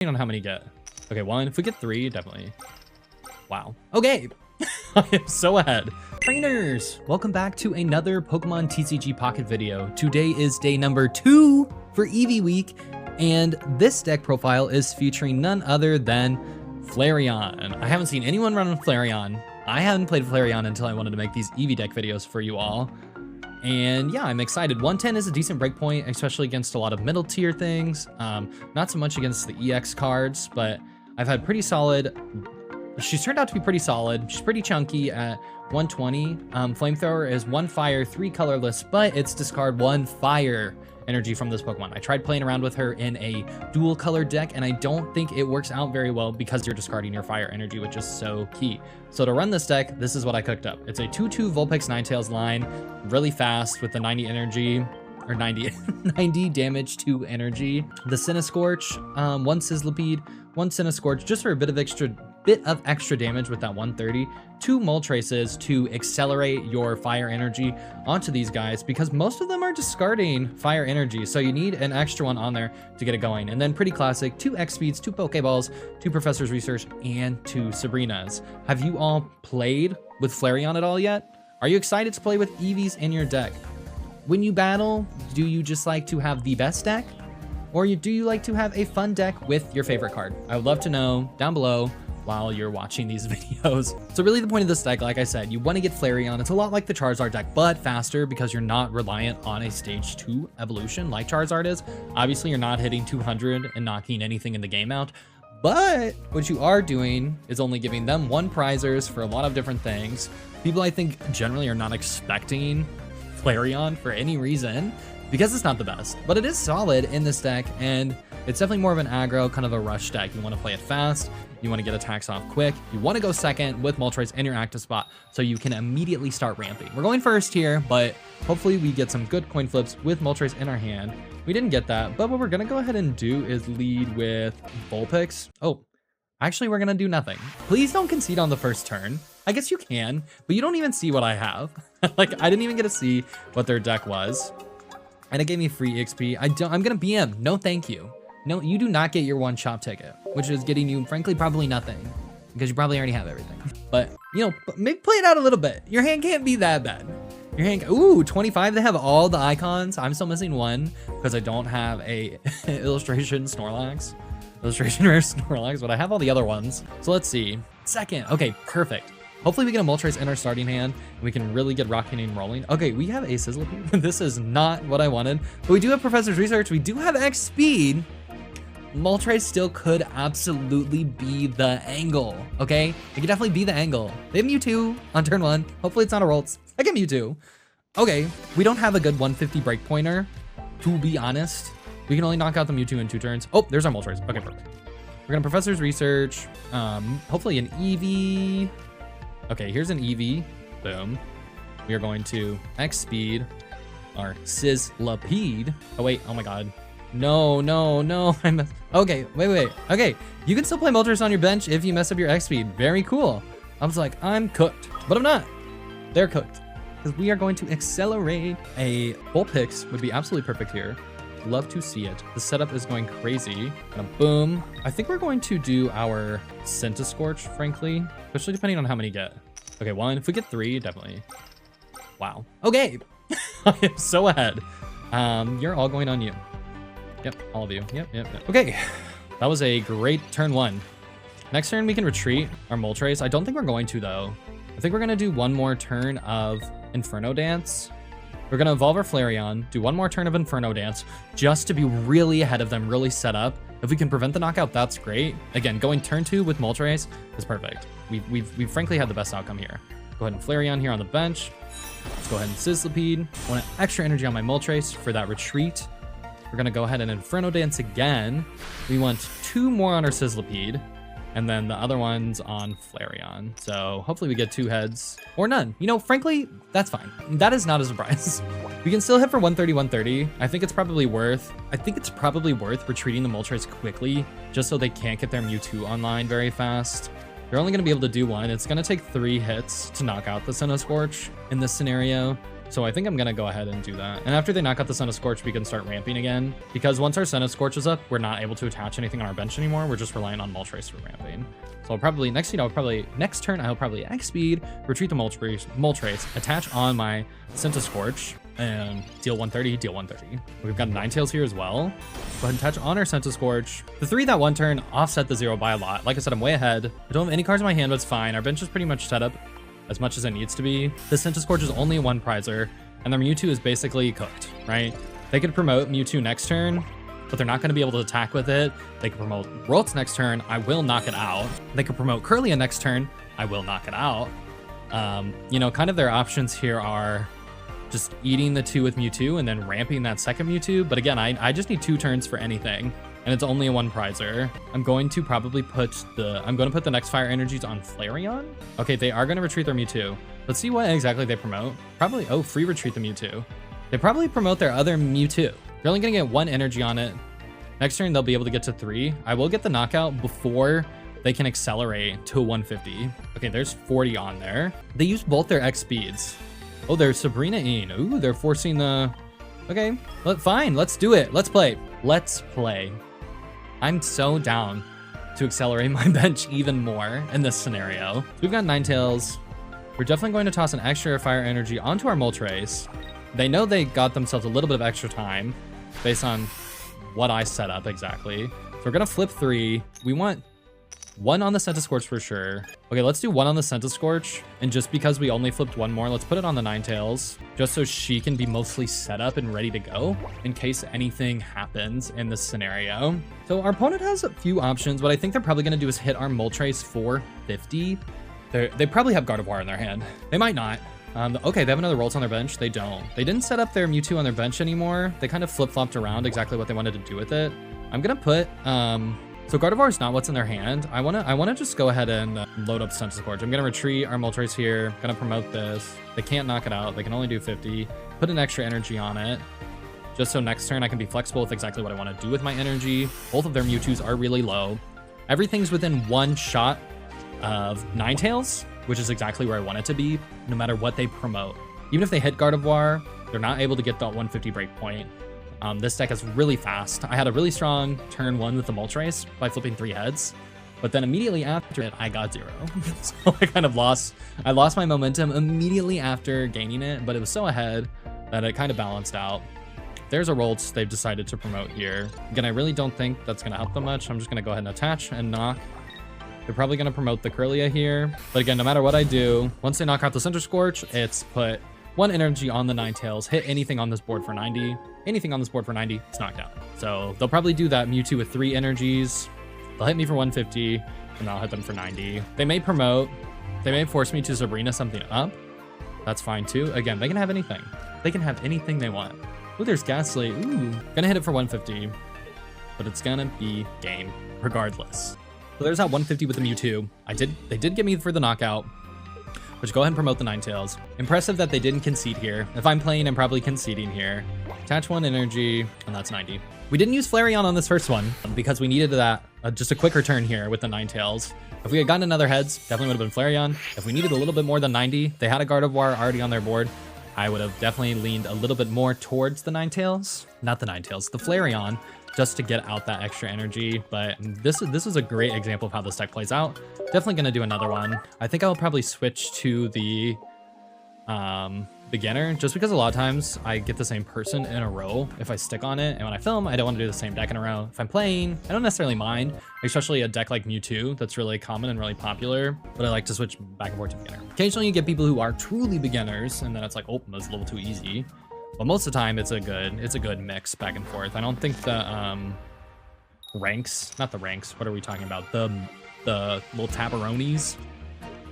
On how many get. Okay, one. If we get three, definitely. Wow. Okay. I am so ahead. Trainers, welcome back to another Pokemon TCG Pocket video. Today is day number 2 for Eevee week, and this deck profile is featuring none other than Flareon. I haven't seen anyone run Flareon. I haven't played Flareon until I wanted to make these Eevee deck videos for you all. And yeah, I'm excited. 110 is a decent breakpoint, especially against a lot of middle tier things. Not so much against the EX cards, but I've had pretty solid. She's turned out to be pretty solid. She's pretty chunky at 120. Flamethrower is 1 fire, 3 colorless, but it's discard 1 fire energy from this Pokemon. I tried playing around with her in a dual color deck, and I don't think it works out very well because you're discarding your fire energy, which is so key. So to run this deck, this is what I cooked up. It's a 2/2 Vulpix Ninetales line, really fast with the 90 energy, or 90 damage to energy. The Cinescorch, 1 Sizzlipede, 1 Cinescorch, just for a bit of extra damage with that 130. 2 Moltres to accelerate your fire energy onto these guys, because most of them are discarding fire energy, so you need an extra one on there to get it going. And then pretty classic, 2 X-Speeds, 2 Pokeballs, 2 Professor's Research, and 2 Sabrinas. Have you all played with Flareon at all yet? Are you excited to play with Eevees in your deck? When you battle, do you just like to have the best deck? Or do you like to have a fun deck with your favorite card? I would love to know down below while you're watching these videos. So really the point of this deck, like I said, you want to get Flareon. It's a lot like the Charizard deck, but faster, because you're not reliant on a stage 2 evolution like Charizard is. Obviously, you're not hitting 200 and knocking anything in the game out, but what you are doing is only giving them 1 prizers for a lot of different things. People, I think, generally are not expecting Flareon for any reason, because it's not the best, but it is solid in this deck, and it's definitely more of an aggro, kind of a rush deck. You want to play it fast, you want to get attacks off quick, you want to go second with Moltres in your active spot so you can immediately start ramping. We're going first here, but hopefully we get some good coin flips with Moltres in our hand. We didn't get that, but what we're going to go ahead and do is lead with Vulpix. Oh, actually we're going to do nothing. Please don't concede on the first turn. I guess you can, but you don't even see what I have. Like, I didn't even get to see what their deck was. And it gave me free XP. I'm gonna BM. No, thank you. No, you do not get your 1 shop ticket, which is getting you, frankly, probably nothing, because you probably already have everything. But, you know, maybe play it out a little bit. Your hand can't be that bad. Your hand, ooh, 25. They have all the icons. I'm still missing 1 because I don't have a illustration Snorlax, illustration rare Snorlax, but I have all the other ones. So let's see. Second. Okay, perfect. Hopefully we get a Moltres in our starting hand, and we can really get rocking and rolling. Okay, we have a Sizzlipede. This is not what I wanted, but we do have Professor's Research. We do have X Speed. Moltres still could absolutely be the angle, okay? It could definitely be the angle. They have Mewtwo on turn 1. Hopefully it's not a Roltz. I get Mewtwo. Okay, we don't have a good 150 break pointer, to be honest. We can only knock out the Mewtwo in 2 turns. Oh, there's our Moltres. Okay, perfect. We're gonna Professor's Research. Hopefully an Eevee. Okay, here's an Eevee. Boom. We are going to X-Speed our Sizzlipede. Oh, wait. Oh, my God. No, no, no. Okay, wait. Okay, you can still play Moltres on your bench if you mess up your X-Speed. Very cool. I was like, I'm cooked. But I'm not. They're cooked. Because we are going to accelerate. A Vulpix would be absolutely perfect here. Love to see it. The setup is going crazy. And boom. I think we're going to do our Centiscorch, frankly, especially depending on how many get. Okay, 1. If we get 3, definitely. Wow. Okay. I am so ahead. You're all going on you. Yep, all of you. Yep. Okay. That was a great turn 1. Next turn, we can retreat our Moltres. I don't think we're going to, though. I think we're going to do 1 more turn of Inferno Dance. We're going to evolve our Flareon, do 1 more turn of Inferno Dance, just to be really ahead of them, really set up. If we can prevent the knockout, that's great. Again, going turn 2 with Moltres is perfect. We've frankly had the best outcome here. Go ahead and Flareon here on the bench. Let's go ahead and Sizzlipede. I want extra energy on my Moltres for that retreat. We're going to go ahead and Inferno Dance again. We want 2 more on our Sizzlipede, and then the other one's on Flareon. So hopefully we get 2 heads or none. You know, frankly, that's fine. That is not a surprise. We can still hit for 130, 130. I think it's probably worth retreating the Moltres quickly, just so they can't get their Mewtwo online very fast. They're only going to be able to do 1. It's going to take 3 hits to knock out the Cinescorch in this scenario. So I think I'm gonna go ahead and do that. And after they knock out the Scorch, we can start ramping again. Because once our Scorch is up, we're not able to attach anything on our bench anymore. We're just relying on Moltres for ramping. So I'll probably, next turn, I'll probably X-Speed, retreat the Moltres, attach on my Scorch, and deal 130, deal 130. We've got Ninetales here as well. Go ahead and attach on our Scorch. The 3 that one turn offset the 0 by a lot. Like I said, I'm way ahead. I don't have any cards in my hand, but it's fine. Our bench is pretty much set up as much as it needs to be. The Scorch is only a 1 prizer, and their Mewtwo is basically cooked, right? They could promote Mewtwo next turn, but they're not going to be able to attack with it. They can promote Ralts next turn. I will knock it out. They could promote Kirlia next turn. I will knock it out. You know, kind of their options here are just eating the 2 with Mewtwo and then ramping that second Mewtwo. But again, I just need 2 turns for anything, and it's only a 1 prizer. I'm going to probably put the next fire energies on Flareon. Okay, they are going to retreat their Mewtwo. Let's see what exactly they promote. Probably, oh, free retreat the Mewtwo. They probably promote their other Mewtwo. They're only going to get 1 energy on it. Next turn, they'll be able to get to 3. I will get the knockout before they can accelerate to 150. Okay, there's 40 on there. They use both their X speeds. Oh, they're Sabrina-ing. Ooh, they're forcing the... Okay, fine, let's do it. Let's play. Let's play. I'm so down to accelerate my bench even more in this scenario. So we've got Ninetales. We're definitely going to toss an extra fire energy onto our Moltres. They know they got themselves a little bit of extra time based on what I set up exactly. So we're gonna flip 3. We want 1 on the Scorch for sure. Okay, let's do 1 on the Scorch. And just because we only flipped 1 more, let's put it on the Ninetales, just so she can be mostly set up and ready to go in case anything happens in this scenario. So our opponent has a few options. What I think they're probably gonna do is hit our Moltres for 50. They probably have Gardevoir in their hand. They might not. Okay, they have another Ralts on their bench. They don't. They didn't set up their Mewtwo on their bench anymore. They kind of flip-flopped around exactly what they wanted to do with it. I'm gonna put, so Gardevoir is not what's in their hand. I wanna just go ahead and load up Scorch. I'm gonna retreat our Moltres here. Gonna promote this. They can't knock it out. They can only do 50. Put an extra energy on it, just so next turn I can be flexible with exactly what I want to do with my energy. Both of their Mewtwo's are really low. Everything's within 1 shot of Ninetales, which is exactly where I want it to be, no matter what they promote. Even if they hit Gardevoir, they're not able to get that 150 breakpoint. This deck is really fast. I had a really strong turn 1 with the Moltres by flipping 3 heads, but then immediately after it, I got 0. So I kind of lost my momentum immediately after gaining it, but it was so ahead that it kind of balanced out. There's a Ralts they've decided to promote here. Again, I really don't think that's going to help them much. I'm just going to go ahead and attach and knock. They're probably going to promote the Kirlia here. But again, no matter what I do, once they knock out the Scorch, it's put 1 energy on the Ninetales, hit anything on this board for 90. Anything on this board for 90, it's knocked out. So they'll probably do that Mewtwo with 3 energies. They'll hit me for 150, and I'll hit them for 90. They may promote. They may force me to Sabrina something up. That's fine too. Again, they can have anything. They can have anything they want. Ooh, there's Ghastly. Ooh, gonna hit it for 150, but it's gonna be game regardless. So there's that 150 with the Mewtwo. They did get me for the knockout, which go ahead and promote the Ninetales. Impressive that they didn't concede here. If I'm playing, I'm probably conceding here. Attach 1 energy, and that's 90. We didn't use Flareon on this first one because we needed that, just a quicker turn here with the Ninetales. If we had gotten another heads, definitely would have been Flareon. If we needed a little bit more than 90, they had a Gardevoir already on their board, I would have definitely leaned a little bit more towards the Ninetales. Not the Ninetales, the Flareon, just to get out that extra energy. But this is a great example of how this deck plays out. Definitely gonna do another one. I think I'll probably switch to the beginner, just because a lot of times I get the same person in a row if I stick on it, and when I film, I don't want to do the same deck in a row. If I'm playing, I don't necessarily mind, especially a deck like Mewtwo that's really common and really popular, but I like to switch back and forth to beginner. Occasionally you get people who are truly beginners, and then it's like, oh, that's a little too easy. But most of the time, it's a good mix back and forth. I don't think the ranks, not the ranks, what are we talking about? The little tabaronis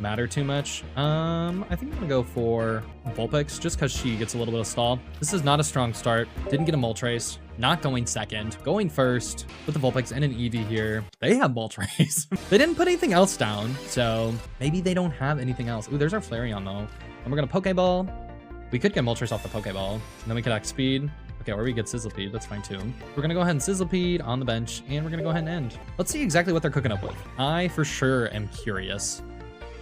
matter too much. I think I'm gonna go for Vulpix just because she gets a little bit of stall. This is not a strong start. Didn't get a Moltres. Not going second. Going first with the Vulpix and an Eevee here. They have Moltres. They didn't put anything else down, so maybe they don't have anything else. Ooh, there's our Flareon though. And we're gonna Pokeball. We could get Moltres off the Pokeball, and then we could X-Speed. Okay, or we get Sizzlipede, that's fine too. We're gonna go ahead and Sizzlipede on the bench, and we're gonna go ahead and end. Let's see exactly what they're cooking up with. I for sure am curious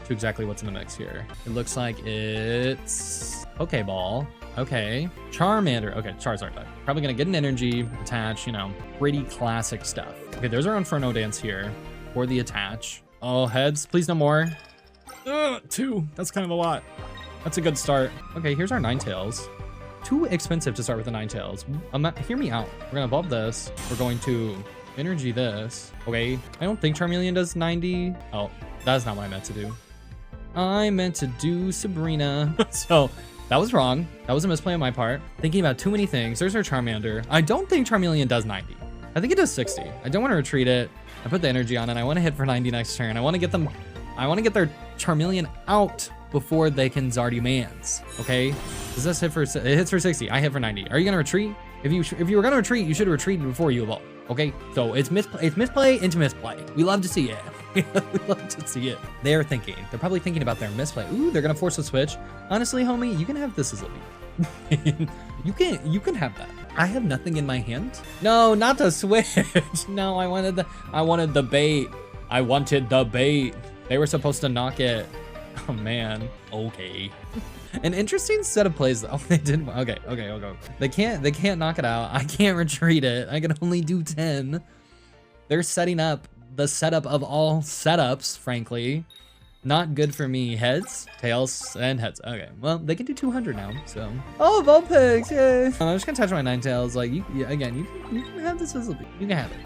to exactly what's in the mix here. It looks like it's Pokeball. Okay. Charmander. Okay, Charizard deck. Probably gonna get an energy, attach, you know, pretty classic stuff. Okay, there's our Inferno Dance here for the attach. Oh, heads, please no more. 2, that's kind of a lot. That's a good start. Okay, here's our Ninetales. Too expensive to start with the Ninetales. Hear me out. We're gonna evolve this. We're going to energy this. Okay, I don't think Charmeleon does 90. Oh, that's not what I meant to do. I meant to do Sabrina. So that was wrong. That was a misplay on my part. Thinking about too many things. There's our Charmander. I don't think Charmeleon does 90. I think it does 60. I don't want to retreat it. I put the energy on it. I want to hit for 90 next turn. I want to get their Charmeleon out before they can Zardimans. Okay, does this hit for, it hits for 60. I hit for 90. Are you gonna retreat? If you were gonna retreat, you should have retreated before you evolve. Okay, so it's misplay into misplay. We love to see it. We love to see it. They're probably thinking about their misplay. Ooh, they're gonna force a switch. Honestly, homie, you can have this as a lead. you can have that. I have nothing in my hand. No, not the switch. No, I wanted the bait. I wanted the bait. They were supposed to knock it. Oh man. Okay. An interesting set of plays though. They didn't. Okay. They can't knock it out. I can't retreat it. I can only do 10. They're setting up the setup of all setups, frankly. Not good for me. Heads, tails, and heads. Okay, well, they can do 200 now, so. Oh, Vulpix, yay. I'm just gonna touch my Ninetales. Like, you can have this as a, you can have it.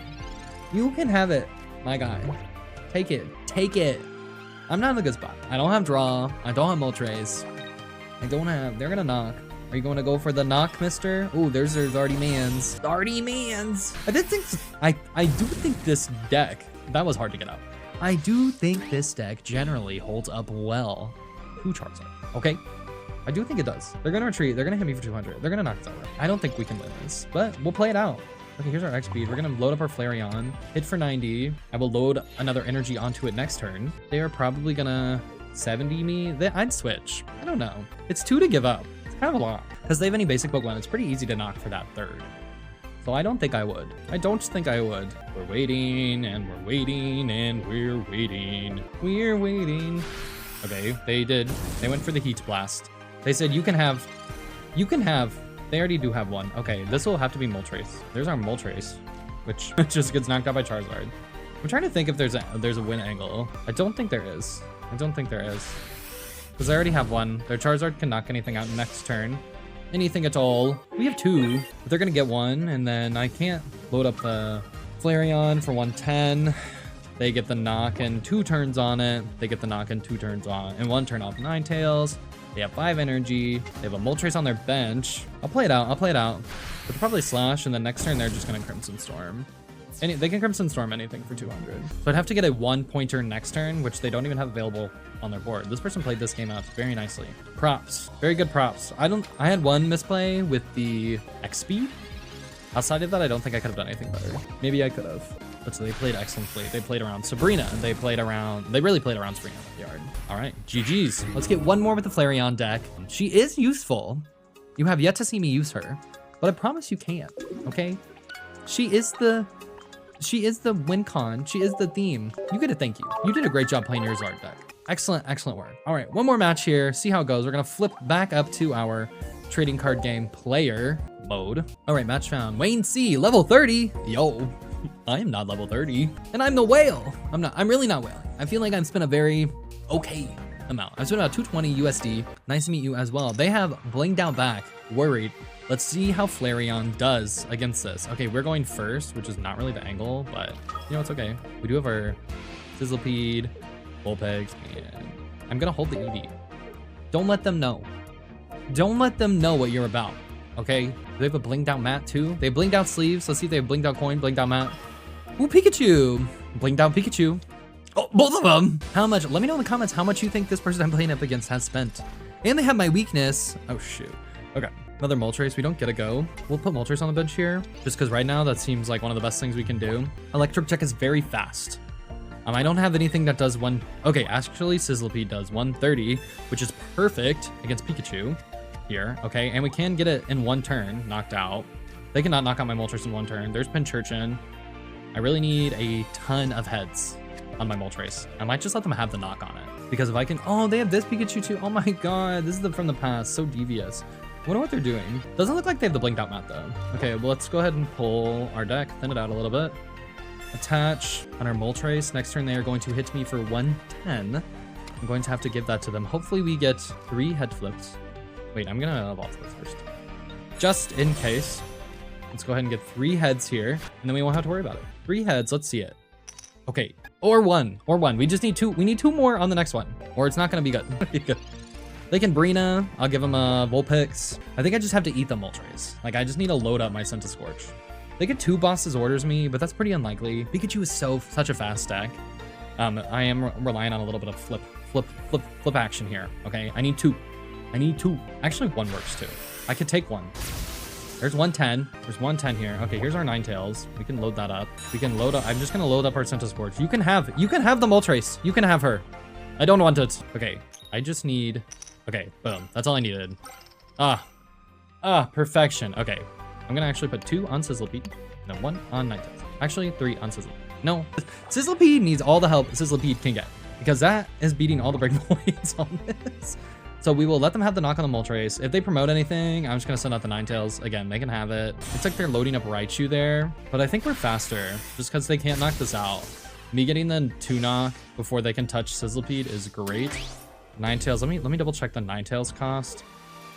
You can have it, my guy. Take it. I'm not in a good spot. I don't have draw. I don't have Moltres. They're gonna knock. Are you going to go for the knock, mister? Oh, there's Zardimans. Zardimans. I do think this deck, that was hard to get out. I do think this deck generally holds up well to Charizard. Okay, I do think it does. They're gonna retreat. They're gonna hit me for 200. They're gonna knock us out. I don't think we can win this, but we'll play it out. Okay, here's our X speed. We're gonna load up our Flareon, hit for 90. I will load another energy onto it next turn. They are probably gonna 70 me. I'd switch. I don't know. It's 2 to give up. It's kind of a lot. Because they have any basic Pokemon, it's pretty easy to knock for that third. So I don't think I would. We're waiting, and we're waiting, and we're waiting. We're waiting. Okay, they went for the Heat Blast. They said you can have, they already do have one. Okay, this will have to be Moltres. There's our Moltres, which just gets knocked out by Charizard. I'm trying to think if there's a win angle. I don't think there is. Because I already have one. Their Charizard can knock anything out next turn. Anything at all. We have 2, but they're gonna get 1, and then I can't load up the Flareon for 110. They get the knock and 2 turns on it. They get the knock and 2 turns on, and 1 turn off Ninetales. They have 5 energy. They have a Moltres on their bench. I'll play it out. But they'll probably slash, and then next turn they're just gonna Crimson Storm. They can Crimson Storm anything for 200. So I'd have to get a 1-pointer next turn, which they don't even have available on their board. This person played this game out very nicely. Props, very good props. I had 1 misplay with the X speed. Outside of that, I don't think I could have done anything better. Maybe I could have. But so they played excellently. They played around Sabrina. They really played around Sabrina in the yard. All right, GG's. Let's get 1 more with the Flareon deck. She is useful. You have yet to see me use her, but I promise you can't, okay? She is the win con. She is the theme. You get a thank you. You did a great job playing your Zard deck. Excellent work. All right, 1 more match here. See how it goes. We're gonna flip back up to our trading card game player mode. All right, match found. Wayne C, level 30. Yo, I am not level 30. And I'm the whale. I'm really not whaling. I feel like I've spent a very okay amount. I've spent about 220 USD. Nice to meet you as well. They have blinged out back. Worried. Let's see how Flareon does against this. Okay, we're going first, which is not really the angle, but you know, it's okay. We do have our Sizzlepede, Vulpix, and I'm gonna hold the Eevee. Don't let them know. Don't let them know what you're about, okay? Do they have a blinged out mat too? They have blinged out sleeves. Let's see if they have blinged out coin, blinged out mat. Ooh, Pikachu. Blinged out Pikachu. Oh, both of them. How much? Let me know in the comments how much you think this person I'm playing up against has spent. And they have my weakness. Oh, shoot. Okay. Another Moltres. We don't get a go. We'll put Moltres on the bench here, just because right now that seems like one of the best things we can do. Electric Check is very fast. I don't have anything that does one. Okay, actually, Sizzlepede does 130, which is perfect against Pikachu here. Okay, and we can get it in 1 turn, knocked out. They cannot knock out my Moltres in 1 turn. There's Pinchurchin. I really need a ton of heads on my Moltres. I might just let them have the knock on it, because if I can, oh, they have this Pikachu too. Oh my god, this is from the past. So devious. I wonder what they're doing. Doesn't look like they have the blinked out mat though. Okay, well, let's go ahead and pull our deck, thin it out a little bit. Attach on our Moltres. Next turn, they are going to hit me for 110. I'm going to have to give that to them. Hopefully we get 3 head flips. Wait, I'm gonna evolve this first. Just in case. Let's go ahead and get 3 heads here, and then we won't have to worry about it. 3 heads, let's see it. Okay, or one. We just need 2. We need 2 more on the next one, or it's not gonna be good. They can Brina. I'll give them a Vulpix. I think I just have to eat the Moltres. Like, I just need to load up my Scorch. They get 2 bosses orders me, but that's pretty unlikely. Pikachu is such a fast deck. I am relying on a little bit of flip action here. Okay, I need 2. Actually, 1 works too. I could take 1. There's 110. There's 110 here. Okay, here's our Ninetales. We can load that up. We can load up. I'm just gonna load up our Scorch. You can have the Moltres. You can have her. I don't want it. Okay, I just need. Okay, boom. That's all I needed. Perfection. Okay, I'm gonna actually put 2 on Sizzlipede, and then 1 on Ninetales. Actually, 3 on Sizzlipede. No, Sizzlipede needs all the help Sizzlipede can get, because that is beating all the break points on this. So we will let them have the knock on the Moltres. If they promote anything, I'm just gonna send out the Ninetales. Again, they can have it. It's like they're loading up Raichu there, but I think we're faster just because they can't knock this out. Me getting the 2 knock before they can touch Sizzlipede is great. Ninetales, let me double check the Ninetales cost.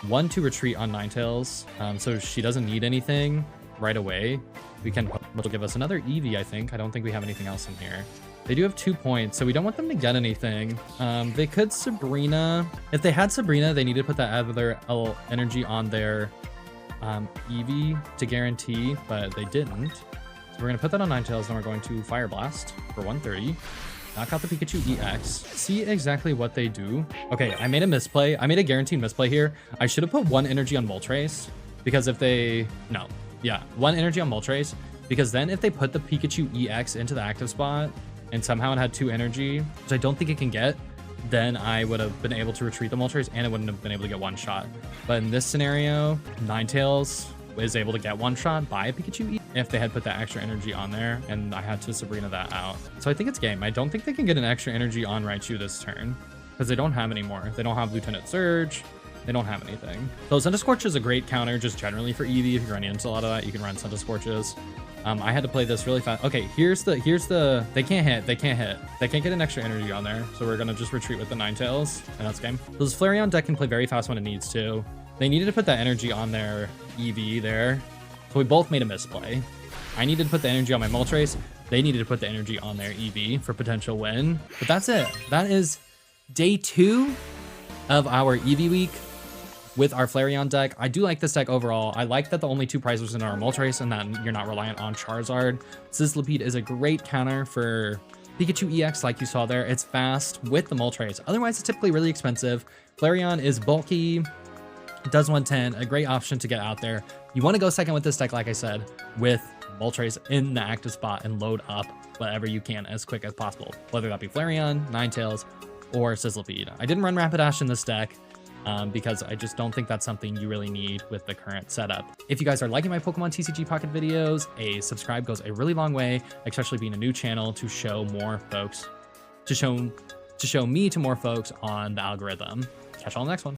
1 to retreat on Ninetales, so she doesn't need anything right away. We can, it'll give us another Eevee, I think. I don't think we have anything else in here. They do have 2 points, so we don't want them to get anything. They could Sabrina. If they had Sabrina, they need to put that other energy on their Eevee to guarantee, but they didn't. So we're gonna put that on Ninetales, and we're going to Fire Blast for 130. Knock out the Pikachu EX. See exactly what they do. Okay, I made a misplay. I made a guaranteed misplay here. I should have put 1 energy on Moltres, because if they... No. Yeah, 1 energy on Moltres, because then if they put the Pikachu EX into the active spot, and somehow it had 2 energy, which I don't think it can get, then I would have been able to retreat the Moltres, and it wouldn't have been able to get 1 shot. But in this scenario, Ninetales is able to get 1 shot by a Pikachu if they had put that extra energy on there, and I had to Sabrina that out. So I think it's game. I don't think they can get an extra energy on Raichu this turn, because they don't have any more. They don't have Lieutenant Surge. They don't have anything. So Scorch is a great counter just generally for Eevee. If you're running into a lot of that, you can run Scorches. I had to play this really fast. Okay, here's the, they can't hit. They can't get an extra energy on there. So we're gonna just retreat with the Ninetales, and that's game. So this Flareon deck can play very fast when it needs to. They needed to put that energy on their Eevee there. So we both made a misplay. I needed to put the energy on my Moltres. They needed to put the energy on their Eevee for potential win. But that's it. That is day 2 of our Eevee week with our Flareon deck. I do like this deck overall. I like that the only 2 prizes are Moltres and that you're not reliant on Charizard. Sizzlipede is a great counter for Pikachu EX like you saw there. It's fast with the Moltres. Otherwise, it's typically really expensive. Flareon is bulky, does 110, a great option to get out there. You want to go second with this deck, like I said, with Moltres in the active spot and load up whatever you can as quick as possible, whether that be Flareon, Ninetales, or Sizzlipede. I didn't run Rapidash in this deck because I just don't think that's something you really need with the current setup. If you guys are liking my Pokemon TCG Pocket videos, a subscribe goes a really long way, especially being a new channel, to show more folks, to show me to more folks on the algorithm. Catch you all in the next one.